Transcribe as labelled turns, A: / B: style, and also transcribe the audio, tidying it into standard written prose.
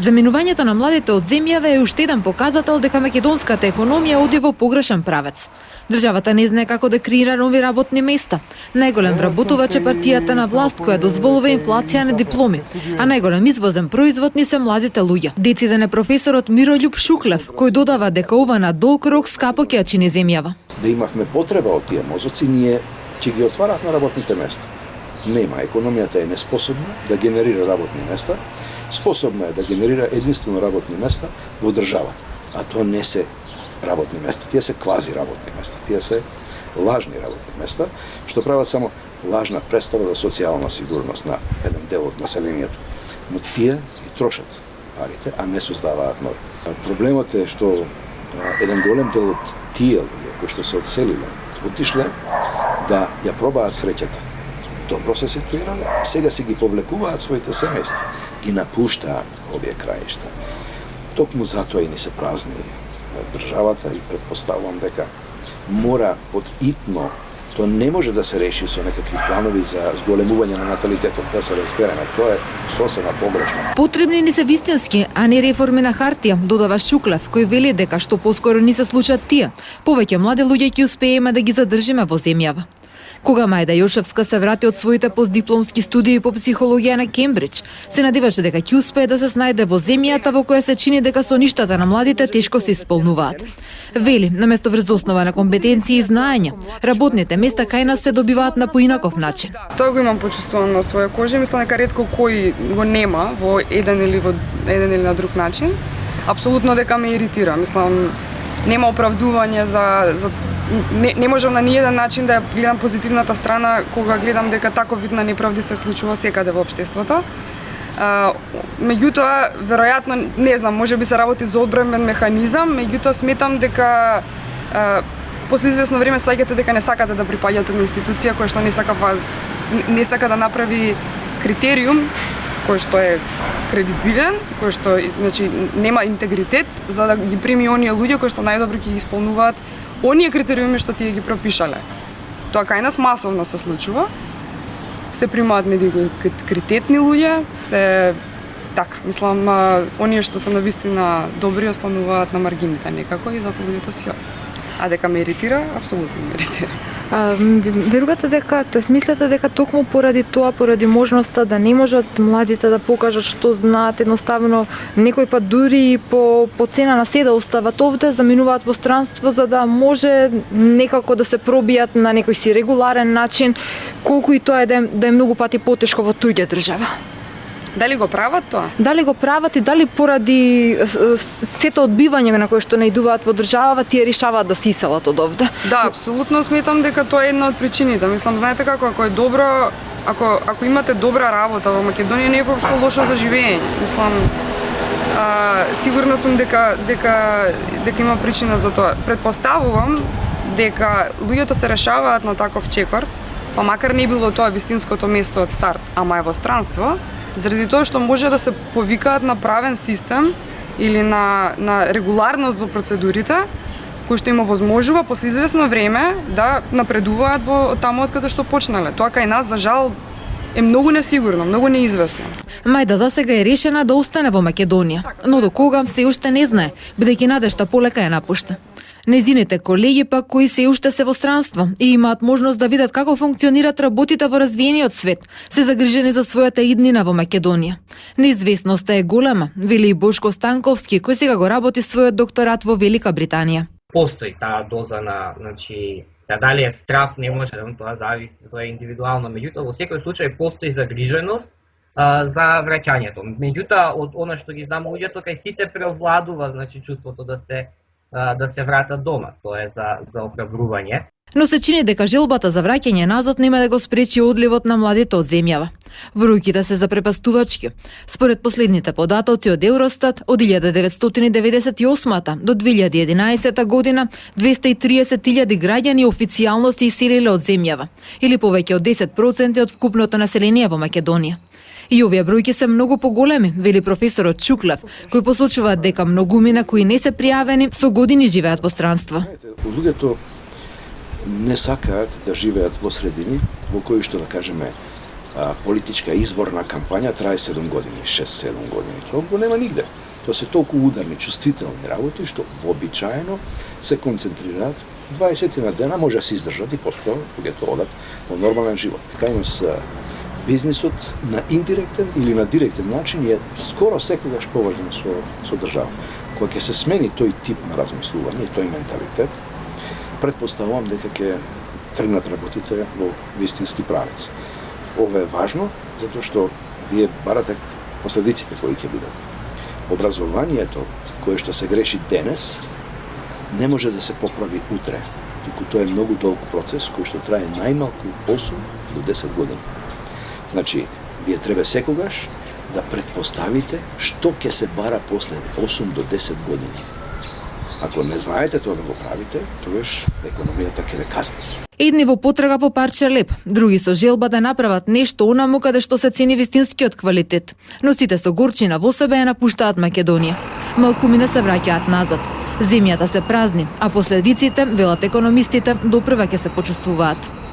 A: Заминувањето на младите од земјава е уште еден показател дека македонската економија оди во погрешен правец. Државата не знае како да креира нови работни места. Најголем вработувач е партијата на власт која дозволува инфлација на дипломи, а најголем извозен производ ни се младите луѓе. Дециден е професорот Мирољуб Шуклев, кој додава дека ова на долг рок скапо ќе ја чини земјава.
B: Да имавме потреба од тие мозоци, ние ќе ги отварат на работните места. Нема, економијата е неспособна да генерира работни места, способна е да генерира единствено работни места во државата, а тоа не се работни места, тие се квази работни места, тие се лажни работни места, што прават само лажна представа за социјална сигурност на еден дел од населението. Но тие ги трошат парите, а не создаваат нови. Проблемот е што еден голем дел од тие луѓе кои што се одселиле, отишле да ја пробаат среќата. Добро се ситуирале, сега си ги повлекуваат своите семејства, ги напуштаат овие краишта. Токму затоа и ни се празни државата и предпоставувам дека мора под итно, тоа не може да се реши со некакви планови за зголемување на наталитетот, да се разбереме, тоа е сосема погрешно.
A: Потребни ни се вистински, а не реформи на хартија, додава Шуклев, кој вели дека што поскоро ни се случат тие, повеќе млади луѓе ќе успееме да ги задржиме во земјава. Кога Мајда Јошевска се врати од своите постдипломски студии по психологија на Кембридж, се надеваше дека ќе успее да се снајде во земјата во која се чини дека соништата на младите тешко се исполнуваат. Вели, наместо врз основа на компетенции и знаења, работните места кај нас се добиваат на поинаков начин.
C: Тоа го имам почувствувано на своја кожа, мислам дека ретко кој го нема во еден или на друг начин. Апсолутно дека ме иритира, мислам нема оправдување за не можам на ниеден начин да ја гледам позитивната страна кога гледам дека таков вид на неправди се случува секаде во општеството. Меѓутоа, веројатно, не знам, можеби се работи за одбранен механизам, меѓутоа сметам дека после известно време сваќате дека не сакате да припаѓате на институција која што не сака да направи критериум кој што е кредибилен, кој што значи нема интегритет за да ги прими оние луѓе кои што најдобро ќе ги исполнуваат оние критериуми што тие ги пропишале. Тоа кај нас масовно се случува. Се примаат медикритетни луѓе, се така, мислам, оние што се навистина добри остануваат на маргините некако и затоа луѓето си одат. А дека ме иритира, апсолутно ме иритира.
D: Верувате дека, тоест мислите дека токму поради тоа, поради можноста да не можат младите да покажат што знаат, едноставно некој пат дури и по цена на се да остават овде, заминуваат во странство за да може некако да се пробијат на некој си регуларен начин, колку и тоа е да е многу пати потешко во туѓа држава.
C: Дали го прават тоа?
D: Дали го прават и дали поради сето одбивање на кое што најдуваат во државава, тие решаваат да се иселат од овде?
C: Да, апсолутно сметам дека тоа е една од причините. Мислам, знаете како, ако е добро, ако имате добра работа во Македонија, не е воопшто лошо за живење. Мислам, сигурна сум дека има причина за тоа. Предпоставувам дека луѓето се решаваат на таков чекор, па макар не било тоа вистинското место од старт, ама е во странство, заради тоа што може да се повикаат на правен систем или на регуларност во процедурите, кој што им овозможува после известно време да напредуваат во таму од каде што почнале. Тоа кај нас, за жал, е многу несигурно, многу неизвестно.
A: Мајда засега е решена да остане во Македонија, но до кога се уште не знае, бидејќи надежта полека ја напушта. Незините колеги пак кои се уште се во странство и имаат можност да видат како функционираат работите во развиениот свет, се загрижени за својата иднина во Македонија. Неизвестноста е голема, вели и Бошко Станковски, кој сега го работи својот докторат во Велика Британија.
E: Постои таа доза на, дали е страф, не може да тоа зависи, тоа е индивидуално, меѓутоа во секој случај постои загриженост за враќањето. Меѓутоа од она што ги знам луѓето кај сите преовладува, чувството да се вратат дома. Тоа е за охрабрување.
A: Но се чини дека желбата за враќање назад нема да го спречи одливот на младите од земјава. Бројките се запрепастувачки. Според последните податоци од Евростат, од 1998 до 2011 година, 230.000 граѓани официјално се иселиле од земјава, или повеќе од 10% од вкупното население во Македонија. И овие бројки се многу поголеми, вели професорот Чуклев, кој посочува дека многумина кои не се пријавени со години живеат во странство.
B: Луѓето не сакаат да живеат во средини во кои што, да кажеме, политичка изборна кампања трае 7 години, 6-7 години. Тоа го нема нигде. Тоа се толку ударни, чувствителни работи што вообичаено се концентрираат 20 на дена, може да се издржат и постојано луѓето одат во нормален живот. Така имас бизнисот на индиректен или на директен начин е скоро секогаш поврзан со држава. Кога ќе се смени тој тип на размислување и тој менталитет, претпоставувам дека ќе тргнат работите во вистински правец. Ова е важно, затоа што вие барате последиците кои ќе бидат. Образованието, кое што се греши денес, не може да се поправи утре, туку тоа е многу долг процес кој што трае најмалку 8 до 10 години. Значи, вие треба секогаш да претпоставите што ќе се бара после 8 до 10 години. Ако не знаете тоа да го правите, тогаш економијата ќе ве касни.
A: Едни во потрага по парче леп, други со желба да направат нешто онаму каде што се цени вистинскиот квалитет. Но сите со горчина во себе ја напуштаат Македонија. Малкумина се враќаат назад. Земјата се празни, а последиците, велат економистите, допрва ќе се почувствуваат.